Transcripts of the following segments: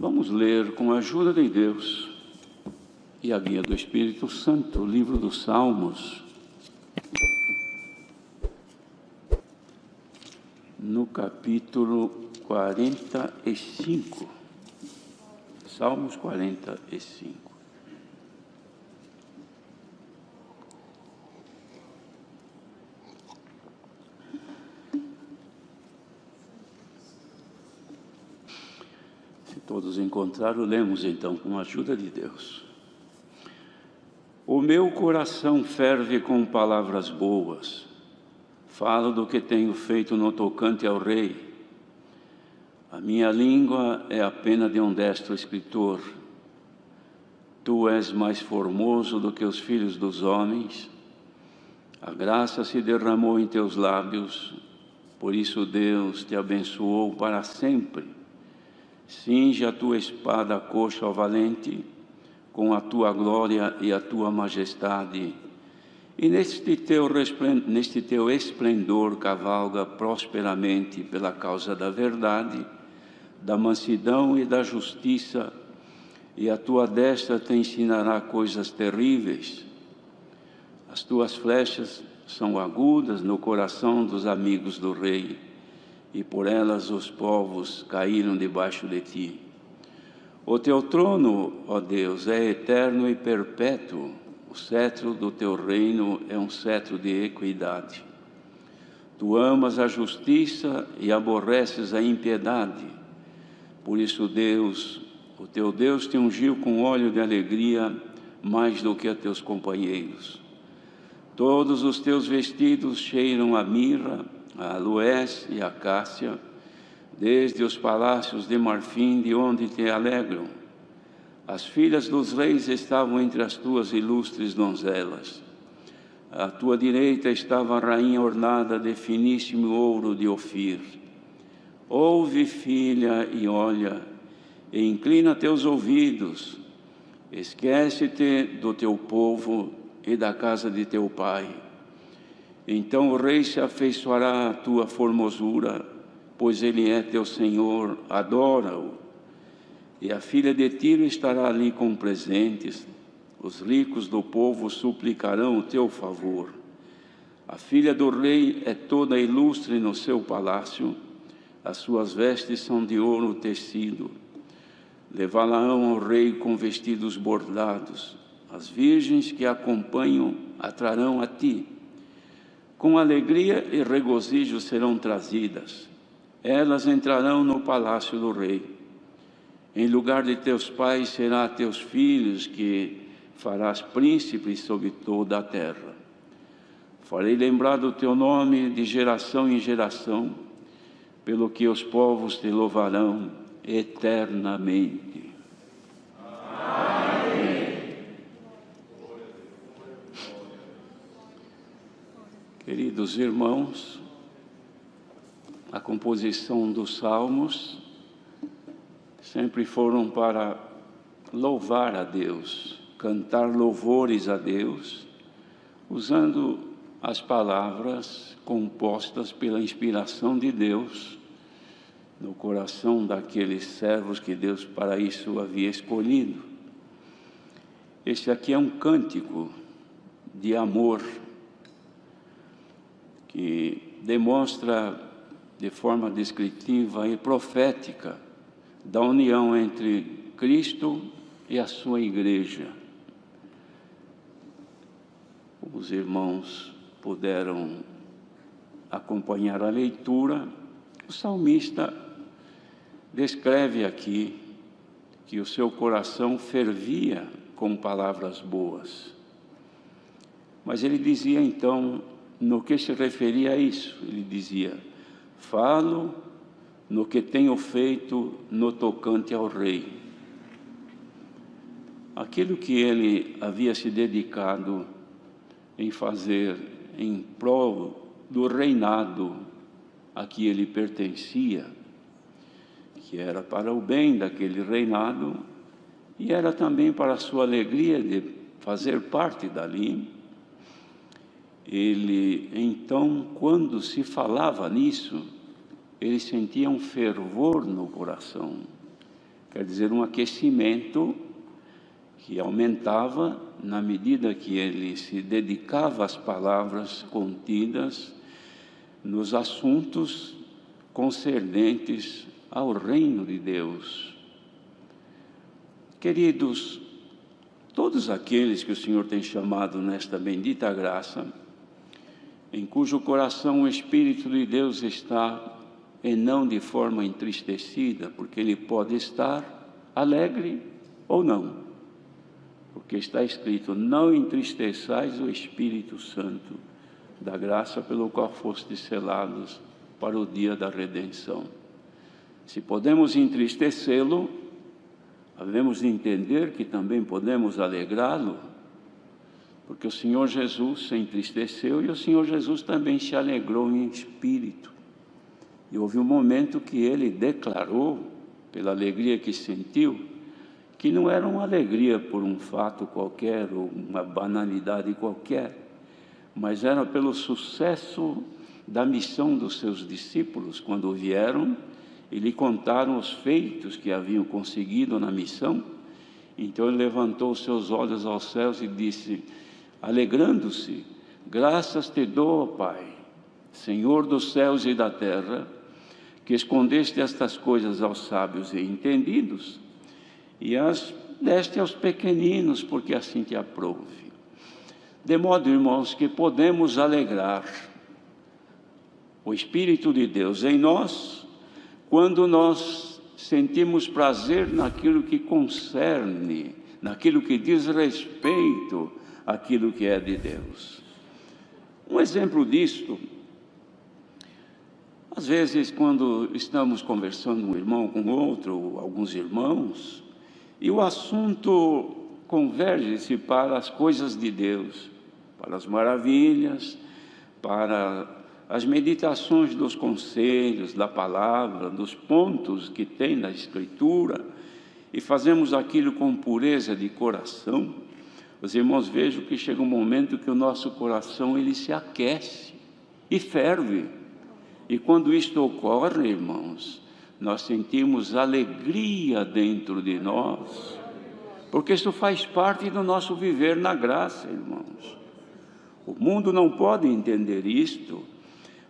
Vamos ler, com a ajuda de Deus e a guia do Espírito Santo, o livro dos Salmos, no capítulo 45. Salmos 45. Se todos encontraram, lemos então com a ajuda de Deus. O meu coração ferve com palavras boas. Falo do que tenho feito no tocante ao rei. A minha língua é a pena de um destro escritor. Tu és mais formoso do que os filhos dos homens. A graça se derramou em teus lábios, por isso Deus te abençoou para sempre. Cinge a tua espada coxa ao valente, com a tua glória e a tua majestade. E neste teu esplendor cavalga prosperamente pela causa da verdade, da mansidão e da justiça, e a tua destra te ensinará coisas terríveis. As tuas flechas são agudas no coração dos amigos do rei, e por elas os povos caíram debaixo de ti. O teu trono, ó Deus, é eterno e perpétuo. O cetro do teu reino é um cetro de equidade. Tu amas a justiça e aborreces a impiedade. Por isso Deus, o teu Deus, te ungiu com óleo de alegria mais do que a teus companheiros. Todos os teus vestidos cheiram a mirra, a aloés e a cássia, desde os palácios de marfim de onde te alegram. As filhas dos reis estavam entre as tuas ilustres donzelas. À tua direita estava a rainha ornada de finíssimo ouro de Ofir. Ouve, filha, e olha, e inclina teus ouvidos. Esquece-te do teu povo e da casa de teu pai. Então o rei se afeiçoará à tua formosura, pois ele é teu Senhor, adora-o. E a filha de Tiro estará ali com presentes, os ricos do povo suplicarão o teu favor. A filha do rei é toda ilustre no seu palácio, as suas vestes são de ouro tecido. Levá-la-ão ao rei com vestidos bordados, as virgens que a acompanham atrarão a ti. Com alegria e regozijo serão trazidas, elas entrarão no palácio do rei. Em lugar de teus pais será teus filhos, que farás príncipes sobre toda a terra. Farei lembrar do teu nome de geração em geração, pelo que os povos te louvarão eternamente. Amém. Queridos irmãos, a composição dos salmos sempre foram para louvar a Deus, cantar louvores a Deus, usando as palavras compostas pela inspiração de Deus no coração daqueles servos que Deus para isso havia escolhido. Este aqui é um cântico de amor que demonstra de forma descritiva e profética da união entre Cristo e a sua igreja. Os irmãos puderam acompanhar a leitura. O salmista descreve aqui que o seu coração fervia com palavras boas. Mas ele dizia então, no que se referia a isso? Ele dizia: falo no que tenho feito no tocante ao rei. Aquilo que ele havia se dedicado em fazer em prol do reinado a que ele pertencia, que era para o bem daquele reinado e era também para a sua alegria de fazer parte dali. Ele, então, quando se falava nisso, ele sentia um fervor no coração, quer dizer, um aquecimento que aumentava na medida que ele se dedicava às palavras contidas nos assuntos concernentes ao reino de Deus. Queridos, todos aqueles que o Senhor tem chamado nesta bendita graça, em cujo coração o Espírito de Deus está, e não de forma entristecida, porque ele pode estar alegre ou não, porque está escrito: não entristeçais o Espírito Santo, da graça pelo qual fostes selados para o dia da redenção. Se podemos entristecê-lo, havemos de entender que também podemos alegrá-lo, porque o Senhor Jesus se entristeceu e o Senhor Jesus também se alegrou em espírito. E houve um momento que ele declarou, pela alegria que sentiu, que não era uma alegria por um fato qualquer ou uma banalidade qualquer, mas era pelo sucesso da missão dos seus discípulos, quando vieram e lhe contaram os feitos que haviam conseguido na missão. Então ele levantou os seus olhos aos céus e disse, alegrando-se: graças te dou, ó Pai, Senhor dos céus e da terra, que escondeste estas coisas aos sábios e entendidos, e as deste aos pequeninos, porque assim te aprouve. De modo, irmãos, que podemos alegrar o Espírito de Deus em nós, quando nós sentimos prazer naquilo que concerne, naquilo que diz respeito àquilo que é de Deus. Um exemplo disto, às vezes, quando estamos conversando um irmão com outro, ou alguns irmãos, e o assunto converge-se para as coisas de Deus, para as maravilhas, para as meditações dos conselhos, da palavra, dos pontos que tem na Escritura, e fazemos aquilo com pureza de coração. Os irmãos, vejam que chega um momento que o nosso coração ele se aquece e ferve. E quando isto ocorre, irmãos, nós sentimos alegria dentro de nós, porque isso faz parte do nosso viver na graça, irmãos. O mundo não pode entender isto,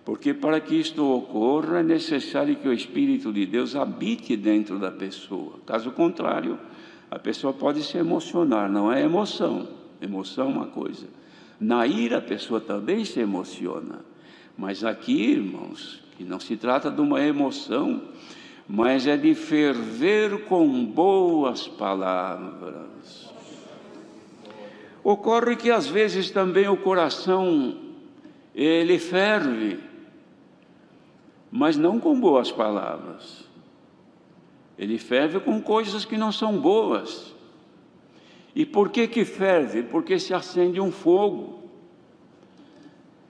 porque para que isto ocorra é necessário que o Espírito de Deus habite dentro da pessoa. Caso contrário, a pessoa pode se emocionar, não é emoção. Emoção é uma coisa. Na ira a pessoa também se emociona. Mas aqui, irmãos, que não se trata de uma emoção, mas é de ferver com boas palavras. Ocorre que às vezes também o coração, ele ferve, mas não com boas palavras. Ele ferve com coisas que não são boas. E por que ferve? Porque se acende um fogo.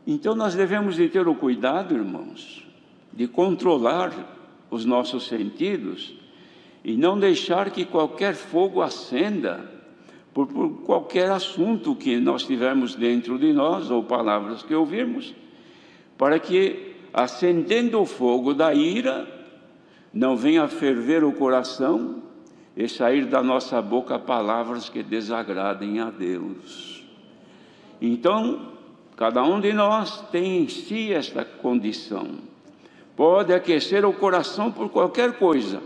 Então nós devemos de ter o cuidado, irmãos, de controlar os nossos sentidos e não deixar que qualquer fogo acenda por qualquer assunto que nós tivermos dentro de nós ou palavras que ouvirmos, para que, acendendo o fogo da ira, não venha a ferver o coração e sair da nossa boca palavras que desagradem a Deus. Então, cada um de nós tem em si esta condição. Pode aquecer o coração por qualquer coisa.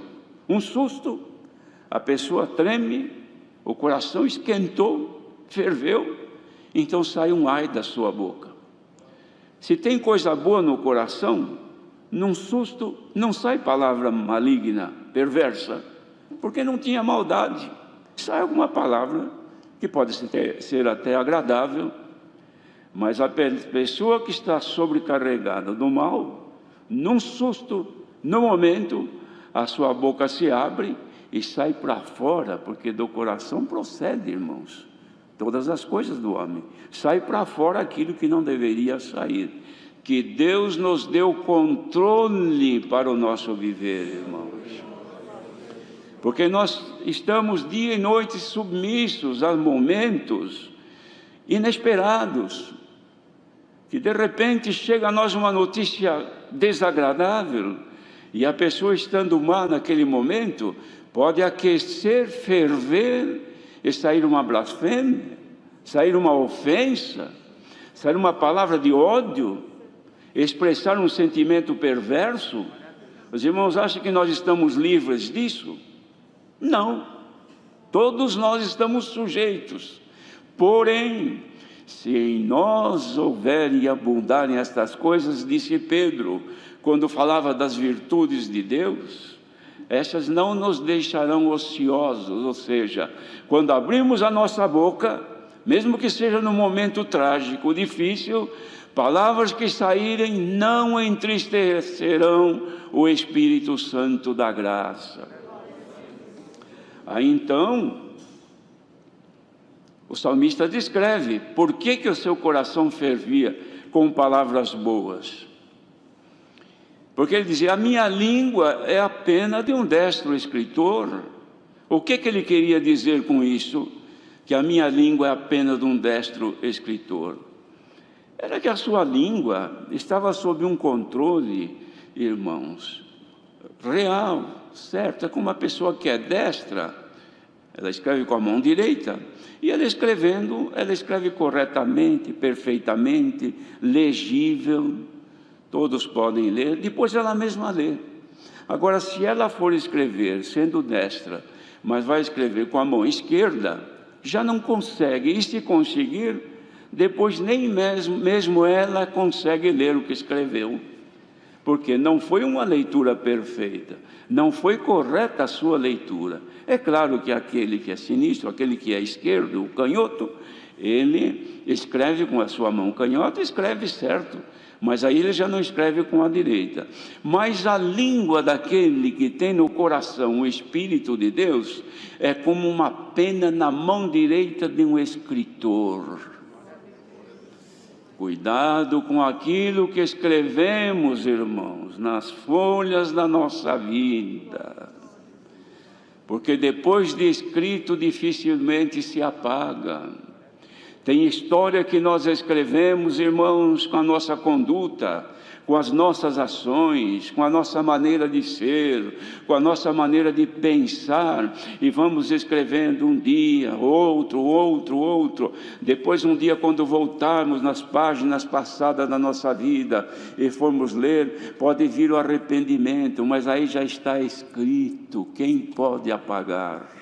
Um susto, a pessoa treme, o coração esquentou, ferveu, então sai um ai da sua boca. Se tem coisa boa no coração, num susto não sai palavra maligna, perversa, porque não tinha maldade. Sai alguma palavra que pode ser até agradável, mas a pessoa que está sobrecarregada do mal, num susto, no momento, a sua boca se abre e sai para fora, porque do coração procede, irmãos, todas as coisas do homem. Sai para fora aquilo que não deveria sair. Que Deus nos deu controle para o nosso viver, irmãos. Porque nós estamos dia e noite submissos a momentos inesperados, que de repente chega a nós uma notícia desagradável, e a pessoa estando má naquele momento, pode aquecer, ferver e sair uma blasfêmia, sair uma ofensa, sair uma palavra de ódio, expressar um sentimento perverso. Os irmãos acham que nós estamos livres disso? Não, todos nós estamos sujeitos. Porém, se em nós houverem e abundarem estas coisas, disse Pedro, quando falava das virtudes de Deus, essas não nos deixarão ociosos, ou seja, quando abrimos a nossa boca, mesmo que seja num momento trágico, difícil, palavras que saírem não entristecerão o Espírito Santo da graça. Aí então, o salmista descreve por que o seu coração fervia com palavras boas. Porque ele dizia, a minha língua é a pena de um destro escritor. O que ele queria dizer com isso? Que a minha língua é a pena de um destro escritor. Era que a sua língua estava sob um controle, irmãos, real, certo? É como uma pessoa que é destra, ela escreve com a mão direita, e ela escreve corretamente, perfeitamente, legível, todos podem ler, depois ela mesma lê. Agora, se ela for escrever sendo destra, mas vai escrever com a mão esquerda, já não consegue, e se conseguir, depois nem mesmo ela consegue ler o que escreveu, porque não foi uma leitura perfeita, não foi correta a sua leitura. É claro que aquele que é sinistro, aquele que é esquerdo, o canhoto, ele escreve com a sua mão canhota, escreve certo, mas aí ele já não escreve com a direita. Mas a língua daquele que tem no coração o Espírito de Deus é como uma pena na mão direita de um escritor. Cuidado com aquilo que escrevemos, irmãos, nas folhas da nossa vida, porque depois de escrito dificilmente se apaga. Tem história que nós escrevemos, irmãos, com a nossa conduta, com as nossas ações, com a nossa maneira de ser, com a nossa maneira de pensar, e vamos escrevendo um dia, outro. Depois, um dia, quando voltarmos nas páginas passadas da nossa vida e formos ler, pode vir o arrependimento, mas aí já está escrito, quem pode apagar?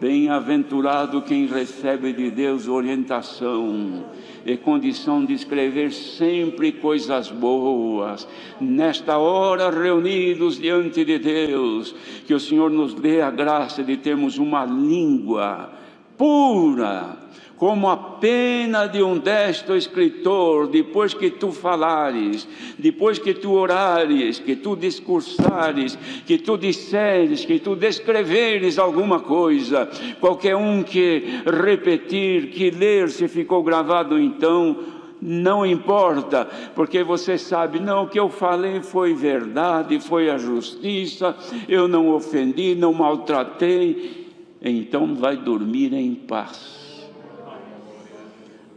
Bem-aventurado quem recebe de Deus orientação e condição de escrever sempre coisas boas. Nesta hora, reunidos diante de Deus, que o Senhor nos dê a graça de termos uma língua pura, como a pena de um destro escritor. Depois que tu falares, depois que tu orares, que tu discursares, que tu disseres, que tu descreveres alguma coisa, qualquer um que repetir, que ler, se ficou gravado então, não importa, porque você sabe, não, o que eu falei foi verdade, foi a justiça, eu não ofendi, não maltratei, então vai dormir em paz.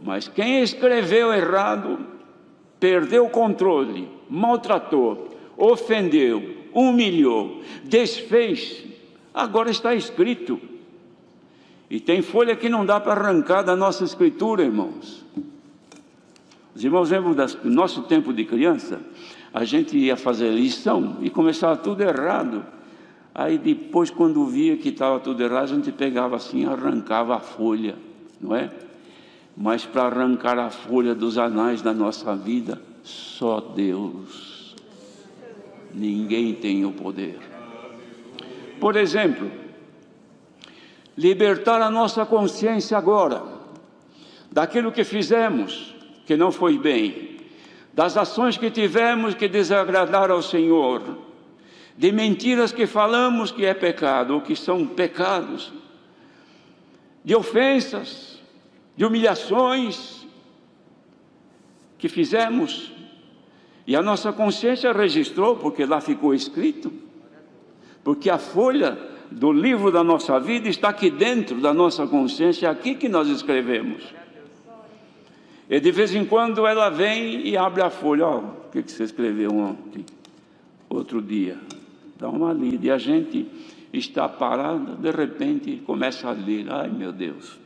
Mas quem escreveu errado, perdeu o controle, maltratou, ofendeu, humilhou, desfez, agora está escrito. E tem folha que não dá para arrancar da nossa escritura, irmãos. Os irmãos lembram do nosso tempo de criança? A gente ia fazer lição e começava tudo errado. Aí depois, quando via que estava tudo errado, a gente pegava assim, arrancava a folha, não é? Mas para arrancar a folha dos anais da nossa vida, só Deus. Ninguém tem o poder. Por exemplo, libertar a nossa consciência agora, daquilo que fizemos, que não foi bem, das ações que tivemos que desagradaram ao Senhor, de mentiras que falamos que é pecado, ou que são pecados, de ofensas, de humilhações que fizemos, e a nossa consciência registrou, porque lá ficou escrito, porque a folha do livro da nossa vida está aqui dentro da nossa consciência, é aqui que nós escrevemos. E de vez em quando ela vem e abre a folha, ó, o que você escreveu ontem, outro dia, dá uma lida, e a gente está parada, de repente começa a ler. Ai, meu Deus,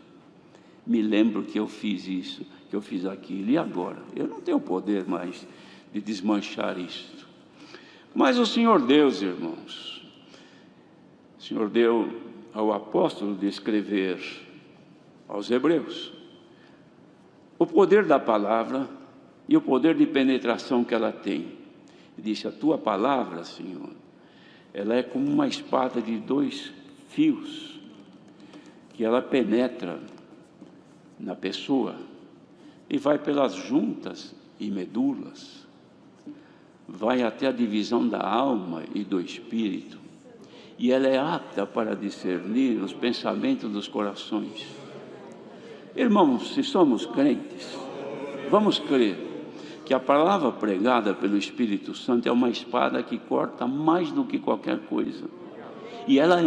me lembro que eu fiz isso, que eu fiz aquilo, e agora? Eu não tenho poder mais de desmanchar isso. Mas o Senhor Deus, irmãos, o Senhor deu ao apóstolo de escrever aos Hebreus o poder da palavra e o poder de penetração que ela tem. Ele disse: a tua palavra, Senhor, ela é como uma espada de 2 fios, que ela penetra na pessoa e vai pelas juntas e medulas, vai até a divisão da alma e do espírito, e ela é apta para discernir os pensamentos dos corações. Irmãos, se somos crentes, vamos crer que a palavra pregada pelo Espírito Santo é uma espada que corta mais do que qualquer coisa. E ela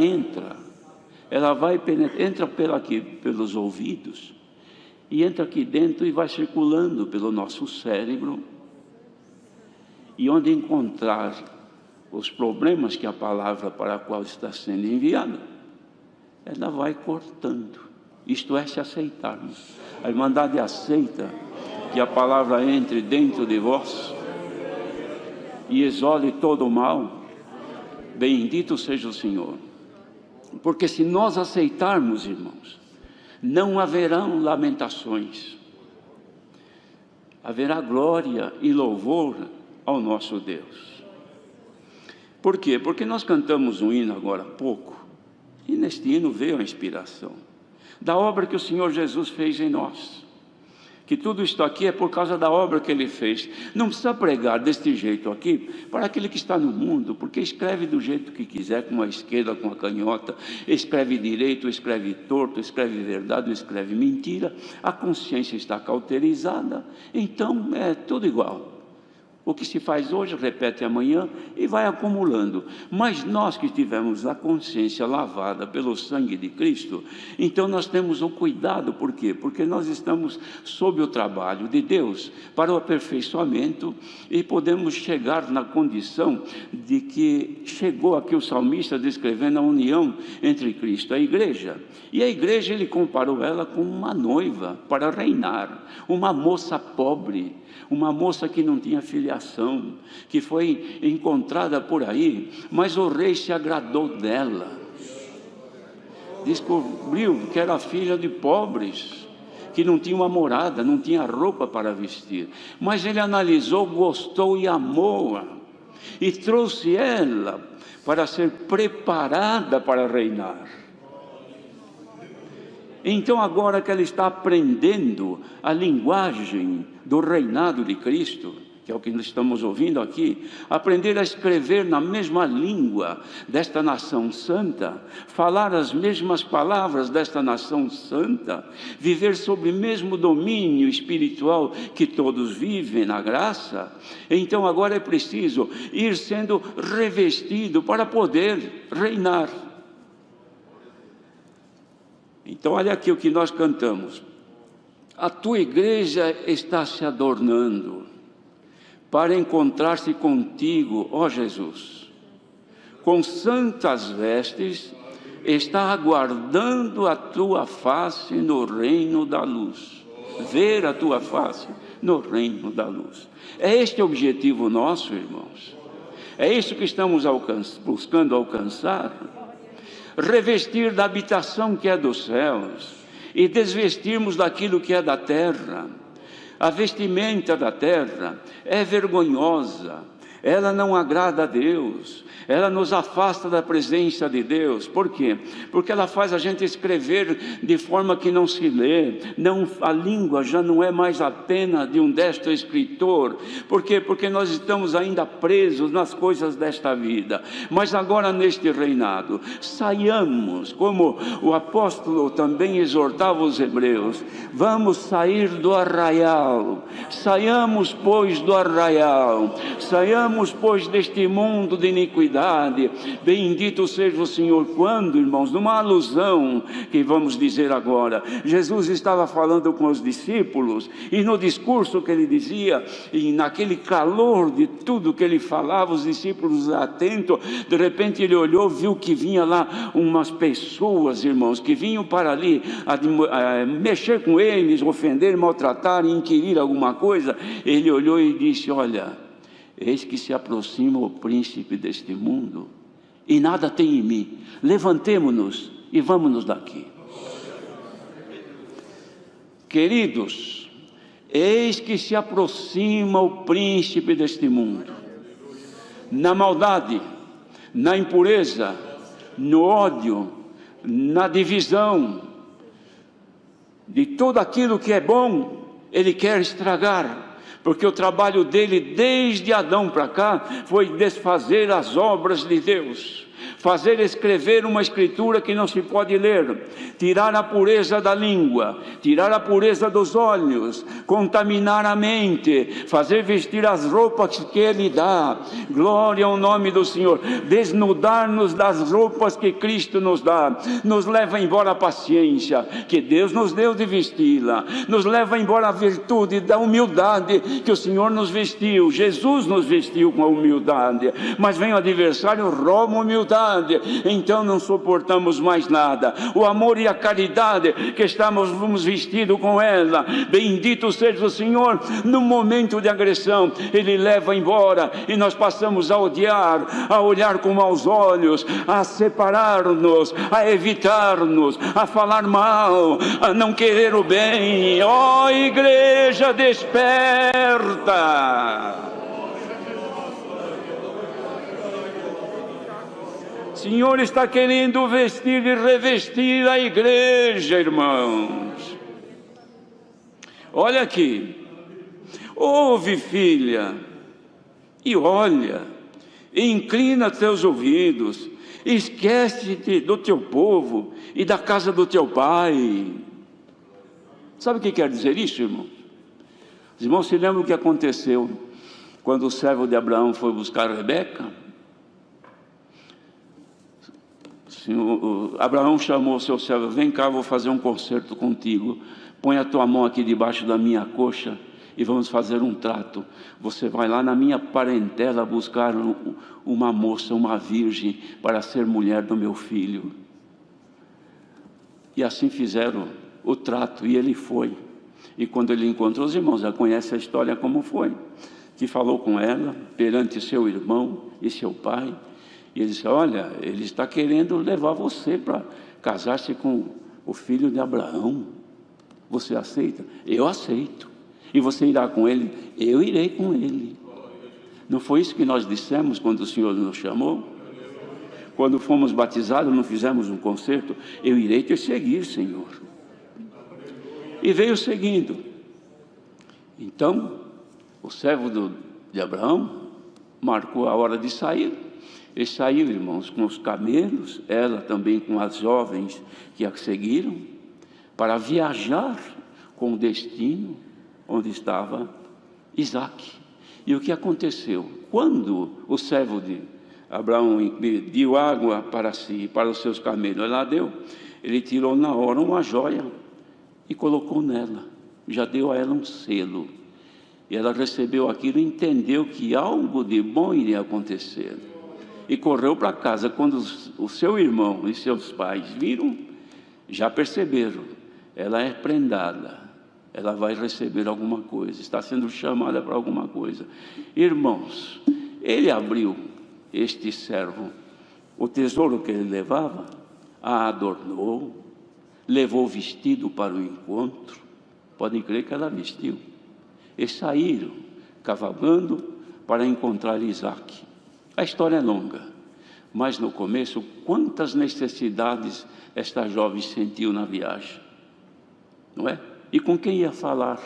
ela vai entra pelos ouvidos, e entra aqui dentro e vai circulando pelo nosso cérebro, e onde encontrar os problemas que a palavra para a qual está sendo enviada, ela vai cortando. Isto é, se aceitarmos. A Irmandade aceita que a palavra entre dentro de vós e exole todo o mal. Bendito seja o Senhor. Porque se nós aceitarmos, irmãos, não haverão lamentações, haverá glória e louvor ao nosso Deus. Por quê? Porque nós cantamos um hino agora há pouco, e neste hino veio a inspiração da obra que o Senhor Jesus fez em nós, que tudo isto aqui é por causa da obra que Ele fez. Não precisa pregar deste jeito aqui para aquele que está no mundo, porque escreve do jeito que quiser, com a esquerda, com a canhota, escreve direito, escreve torto, escreve verdade, escreve mentira, a consciência está cauterizada, então é tudo igual. O que se faz hoje, repete amanhã e vai acumulando. Mas nós que tivemos a consciência lavada pelo sangue de Cristo, então nós temos o cuidado. Por quê? Porque nós estamos sob o trabalho de Deus para o aperfeiçoamento, e podemos chegar na condição de que chegou aqui o salmista descrevendo a união entre Cristo e a igreja. E a igreja, ele comparou ela com uma noiva para reinar, uma moça pobre, uma moça que não tinha filiação, que foi encontrada por aí, mas o rei se agradou dela, descobriu que era filha de pobres, que não tinha uma morada, não tinha roupa para vestir, mas ele analisou, gostou e amou-a, e trouxe ela para ser preparada para reinar. Então, agora que ela está aprendendo a linguagem do reinado de Cristo, que é o que nós estamos ouvindo aqui, aprender a escrever na mesma língua desta nação santa, falar as mesmas palavras desta nação santa, viver sob o mesmo domínio espiritual que todos vivem na graça, então agora é preciso ir sendo revestido para poder reinar. Então, olha aqui o que nós cantamos: a tua igreja está se adornando para encontrar-se contigo, ó Jesus, com santas vestes, está aguardando a tua face no reino da luz, ver a tua face no reino da luz. É este o objetivo nosso, irmãos, é isso que estamos buscando alcançar. Revestir da habitação que é dos céus e desvestirmos daquilo que é da terra. A vestimenta da terra é vergonhosa, ela não agrada a Deus, ela nos afasta da presença de Deus. Por quê? Porque ela faz a gente escrever de forma que não se lê, a língua já não é mais a pena de um destro escritor. Por quê? Porque nós estamos ainda presos nas coisas desta vida. Mas agora, neste reinado, saiamos, como o apóstolo também exortava os hebreus, vamos sair do arraial, saiamos pois do arraial, saiamos Saiamos, pois, deste mundo de iniquidade. Bendito seja o Senhor. Quando, irmãos? Numa alusão que vamos dizer agora, Jesus estava falando com os discípulos, e no discurso que ele dizia, e naquele calor de tudo que ele falava, os discípulos atentos, de repente ele olhou, viu que vinha lá umas pessoas, irmãos, que vinham para ali a mexer com eles, ofender, maltratar, inquirir alguma coisa. Ele olhou e disse: olha, eis que se aproxima o príncipe deste mundo, e nada tem em mim. Levantemo-nos e vamos-nos daqui. Queridos, eis que se aproxima o príncipe deste mundo. Na maldade, na impureza, no ódio, na divisão, de tudo aquilo que é bom, ele quer estragar, porque o trabalho dele desde Adão para cá foi desfazer as obras de Deus, fazer escrever uma escritura que não se pode ler, tirar a pureza da língua, tirar a pureza dos olhos, contaminar a mente, fazer vestir as roupas que Ele dá, glória ao nome do Senhor, desnudar-nos das roupas que Cristo nos dá, nos leva embora a paciência que Deus nos deu de vesti-la, nos leva embora a virtude da humildade que o Senhor nos vestiu. Jesus nos vestiu com a humildade, mas vem o adversário, rouba a humildade, então não suportamos mais nada. O amor e a caridade que vamos vestidos com ela, bendito seja o Senhor, no momento de agressão Ele leva embora, e nós passamos a odiar, a olhar com maus olhos, a separar-nos, a evitar-nos, a falar mal, a não querer o bem. Ó igreja, desperta! O Senhor está querendo vestir e revestir a igreja, irmãos. Olha aqui, ouve, filha, e olha, e inclina teus ouvidos, esquece-te do teu povo e da casa do teu pai. Sabe o que quer dizer isso, irmão? Os irmãos se lembram o que aconteceu quando o servo de Abraão foi buscar Rebeca? Abraão chamou o seu servo: vem cá, vou fazer um concerto contigo, põe a tua mão aqui debaixo da minha coxa e vamos fazer um trato. Você vai lá na minha parentela buscar uma moça, uma virgem, para ser mulher do meu filho. E assim fizeram o trato, e ele foi. E quando ele encontrou, os irmãos já conhecem a história como foi, que falou com ela perante seu irmão e seu pai. E ele disse: olha, ele está querendo levar você para casar-se com o filho de Abraão. Você aceita? Eu aceito. E você irá com ele? Eu irei com ele. Não foi isso que nós dissemos quando o Senhor nos chamou? Quando fomos batizados, não fizemos um concerto? Eu irei te seguir, Senhor. E veio seguindo. Então, o servo de Abraão marcou a hora de sair. E saiu, irmãos, com os camelos, ela também com as jovens que a seguiram, para viajar com o destino onde estava Isaque. E o que aconteceu? Quando o servo de Abraão deu água para si, para os seus camelos, ela deu, ele tirou na hora uma joia e colocou nela, já deu a ela um selo. E ela recebeu aquilo e entendeu que algo de bom iria acontecer. E correu para casa. Quando o seu irmão e seus pais viram, já perceberam, ela é prendada, ela vai receber alguma coisa, está sendo chamada para alguma coisa. Irmãos, ele abriu, este servo, o tesouro que ele levava, a adornou, levou o vestido para o encontro. Podem crer que ela vestiu. E saíram cavalgando para encontrar Isaque. A história é longa, mas no começo, quantas necessidades esta jovem sentiu na viagem, não é? E com quem ia falar?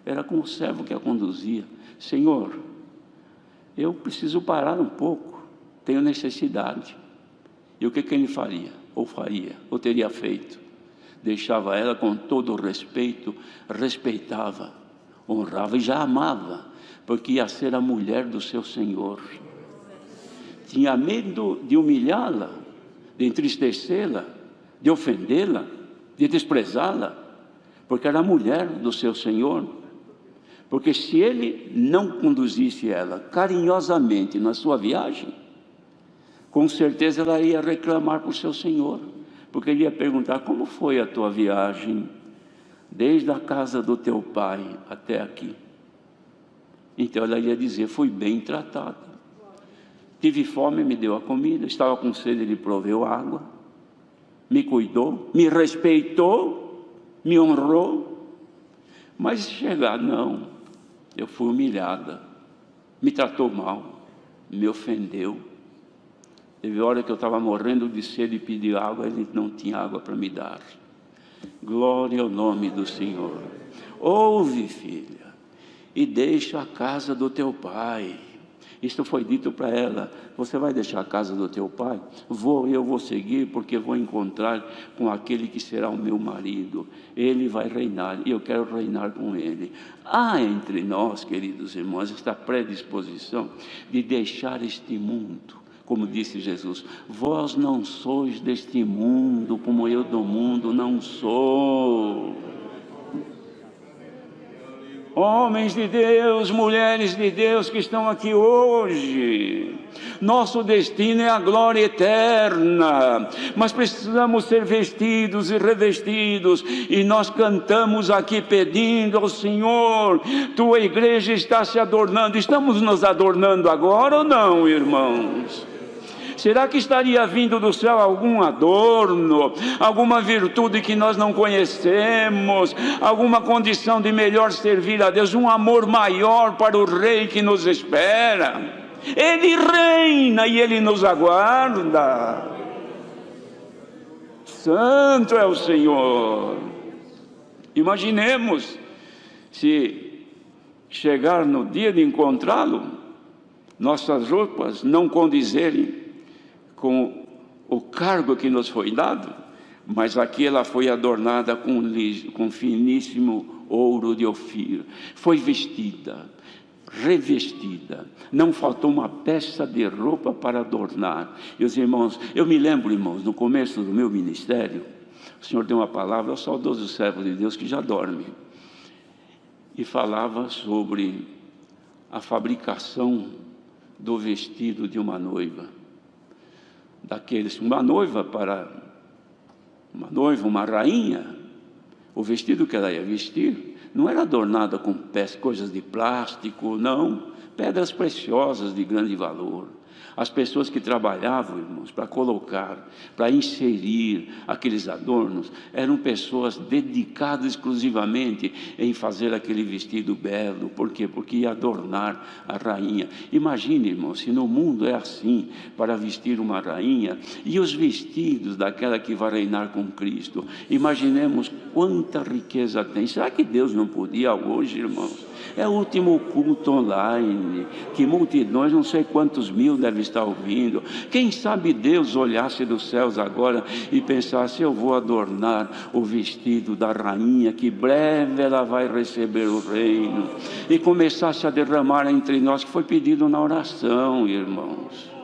Era com o servo que a conduzia. Senhor, eu preciso parar um pouco, tenho necessidade. E o que ele faria? Ou teria feito? Deixava ela com todo o respeito, respeitava. honrava e já amava, porque ia ser a mulher do seu Senhor. Tinha medo de humilhá-la, de entristecê-la, de ofendê-la, de desprezá-la, porque era a mulher do seu Senhor. Porque se ele não conduzisse ela carinhosamente na sua viagem, com certeza ela ia reclamar para o seu Senhor, porque ele ia perguntar: como foi a tua viagem, desde a casa do teu pai até aqui? Então ela ia dizer: fui bem tratada, tive fome, me deu a comida, estava com sede, ele proveu água, me cuidou, me respeitou, me honrou. Mas chegar, não, eu fui humilhada, me tratou mal, me ofendeu. Teve hora que eu estava morrendo de sede e pedi água, ele não tinha água para me dar. Glória ao nome do Senhor. Ouve, filha, e deixa a casa do teu pai. Isto foi dito para ela: você vai deixar a casa do teu pai? Eu vou seguir, porque vou encontrar com aquele que será o meu marido. Ele vai reinar e eu quero reinar com ele. Há entre nós, queridos irmãos, esta predisposição de deixar este mundo. Como disse Jesus: vós não sois deste mundo, como eu do mundo não sou. Homens de Deus, mulheres de Deus que estão aqui hoje, nosso destino é a glória eterna, mas precisamos ser vestidos e revestidos, e nós cantamos aqui pedindo ao Senhor: tua igreja está se adornando. Estamos nos adornando agora ou não, irmãos? Será que estaria vindo do céu algum adorno, alguma virtude que nós não conhecemos, alguma condição de melhor servir a Deus, um amor maior para o Rei que nos espera? Ele reina e Ele nos aguarda. Santo é o Senhor. Imaginemos se chegar no dia de encontrá-lo, nossas roupas não condizerem com o cargo que nos foi dado, mas aqui ela foi adornada com finíssimo ouro de Ofir, foi vestida, revestida, não faltou uma peça de roupa para adornar. E os irmãos, eu me lembro, irmãos, no começo do meu ministério, o Senhor deu uma palavra ao saudoso servo de Deus que já dorme, e falava sobre a fabricação do vestido de uma noiva. Uma noiva, uma rainha, o vestido que ela ia vestir não era adornada com coisas de plástico, não, pedras preciosas de grande valor. As pessoas que trabalhavam, irmãos, para colocar, para inserir aqueles adornos, eram pessoas dedicadas exclusivamente em fazer aquele vestido belo. Por quê? Porque ia adornar a rainha. Imagine, irmãos, se no mundo é assim, para vestir uma rainha, e os vestidos daquela que vai reinar com Cristo. Imaginemos quanta riqueza tem. Será que Deus não podia hoje, irmãos? É o último culto online, que multidões, não sei quantos mil devem estar ouvindo. Quem sabe Deus olhasse dos céus agora e pensasse: eu vou adornar o vestido da rainha, que breve ela vai receber o reino, e começasse a derramar entre nós, que foi pedido na oração, irmãos.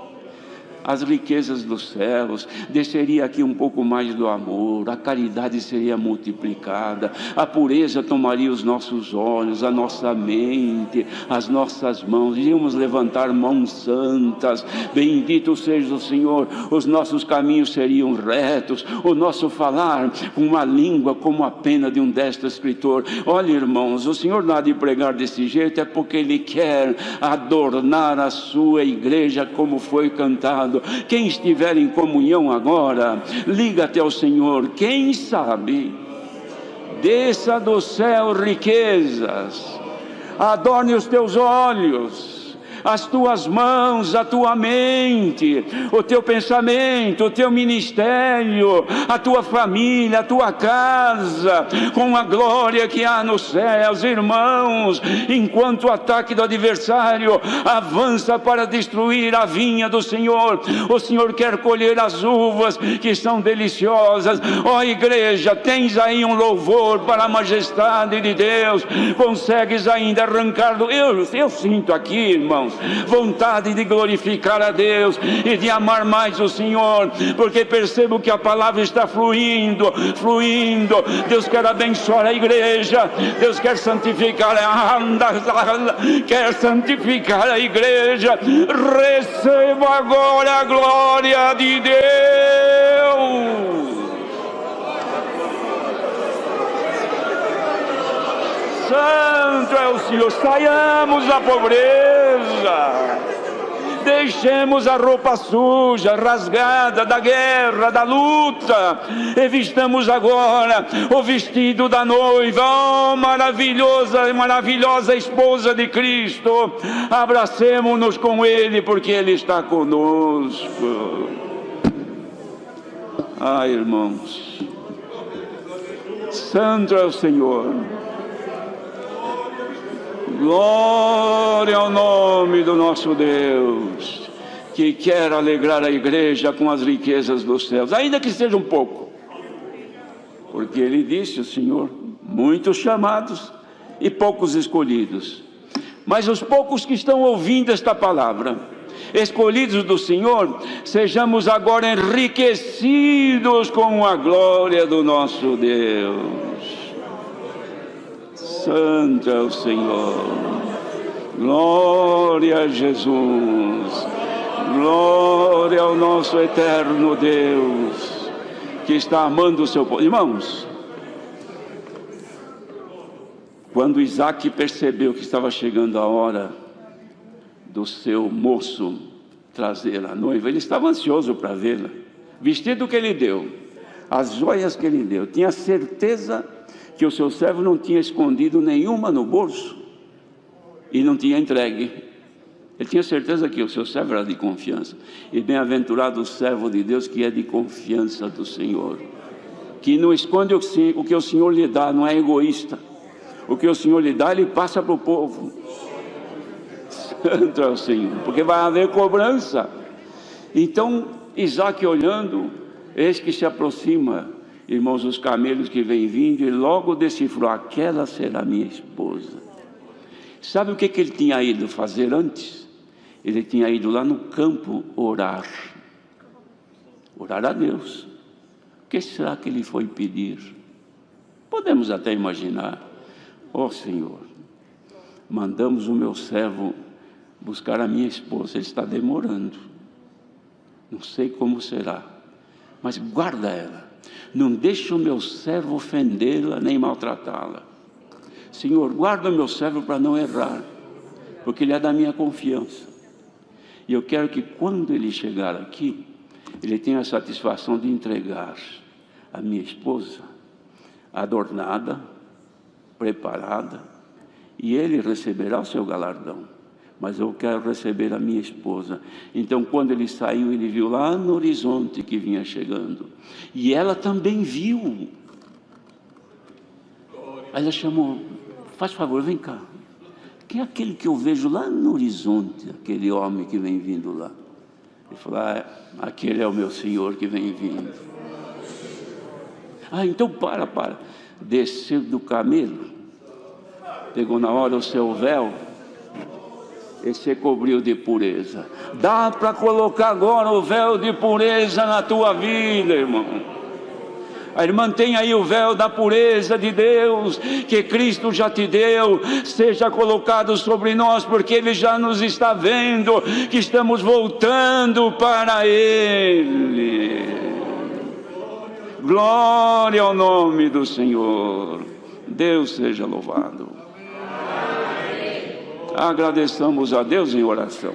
As riquezas dos céus, desceria aqui um pouco mais do amor, a caridade seria multiplicada, a pureza tomaria os nossos olhos, a nossa mente, as nossas mãos, iríamos levantar mãos santas, bendito seja o Senhor, os nossos caminhos seriam retos, o nosso falar com uma língua como a pena de um destro escritor. Olha, irmãos, o Senhor não há de pregar desse jeito, é porque Ele quer adornar a sua igreja, como foi cantado. Quem estiver em comunhão agora, liga até o Senhor. Quem sabe, desça do céu riquezas, adorne os teus olhos, as tuas mãos, a tua mente, o teu pensamento, o teu ministério, a tua família, a tua casa, com a glória que há nos céus. Irmãos, enquanto o ataque do adversário avança para destruir a vinha do Senhor, o Senhor quer colher as uvas que são deliciosas. Ó igreja, tens aí um louvor para a majestade de Deus, consegues ainda arrancar eu sinto aqui, irmãos, vontade de glorificar a Deus e de amar mais o Senhor, porque percebo que a palavra está fluindo. Deus quer abençoar a igreja, Deus quer santificar a igreja. Receba agora a glória de Deus. Santo é o Senhor. Saiamos da pobreza, deixemos a roupa suja, rasgada da guerra, da luta, e vistamos agora o vestido da noiva. Oh, maravilhosa esposa de Cristo, abracemo-nos com Ele, porque Ele está conosco. Ah, irmãos, santo é o Senhor. Glória ao nome do nosso Deus, que quer alegrar a igreja com as riquezas dos céus, ainda que seja um pouco, porque Ele disse, o Senhor, muitos chamados e poucos escolhidos. Mas os poucos que estão ouvindo esta palavra, escolhidos do Senhor, sejamos agora enriquecidos com a glória do nosso Deus. Santo é o Senhor. Glória a Jesus. Glória ao nosso eterno Deus, que está amando o seu povo. Irmãos, quando Isaac percebeu que estava chegando a hora do seu moço trazer a noiva, ele estava ansioso para vê-la. Vestido que ele deu, as joias que ele deu, tinha certeza que o seu servo não tinha escondido nenhuma no bolso e não tinha entregue. Ele tinha certeza que o seu servo era de confiança. E bem-aventurado o servo de Deus que é de confiança do Senhor, que não esconde o que o Senhor lhe dá, não é egoísta. O que o Senhor lhe dá, Ele passa para o povo. Santo é o Senhor, porque vai haver cobrança. Então Isaac, olhando, eis que se aproxima, irmãos, os camelos que vêm vindo, e logo decifrou: aquela será minha esposa. Sabe o que ele tinha ido fazer antes? Ele tinha ido lá no campo orar a Deus. O que será que ele foi pedir? Podemos até imaginar: ó Senhor, mandamos o meu servo buscar a minha esposa, ele está demorando, não sei como será, mas guarda ela, não deixa o meu servo ofendê-la nem maltratá-la. Senhor, guarda o meu servo para não errar, porque ele é da minha confiança, e eu quero que quando ele chegar aqui, ele tenha a satisfação de entregar a minha esposa adornada, preparada, e ele receberá o seu galardão. Mas eu quero receber a minha esposa. Então, quando ele saiu, ele viu lá no horizonte que vinha chegando, e ela também viu. Aí ela chamou: faz favor, vem cá, quem é aquele que eu vejo lá no horizonte, aquele homem que vem vindo lá? Ele falou: aquele é o meu Senhor que vem vindo. Então para. Desceu do camelo, pegou na hora o seu véu e se cobriu de pureza. Dá para colocar agora o véu de pureza na tua vida, irmão. A irmã tem aí o véu da pureza de Deus, que Cristo já te deu, seja colocado sobre nós, porque Ele já nos está vendo, que estamos voltando para Ele. Glória ao nome do Senhor. Deus seja louvado. Agradeçamos a Deus em oração.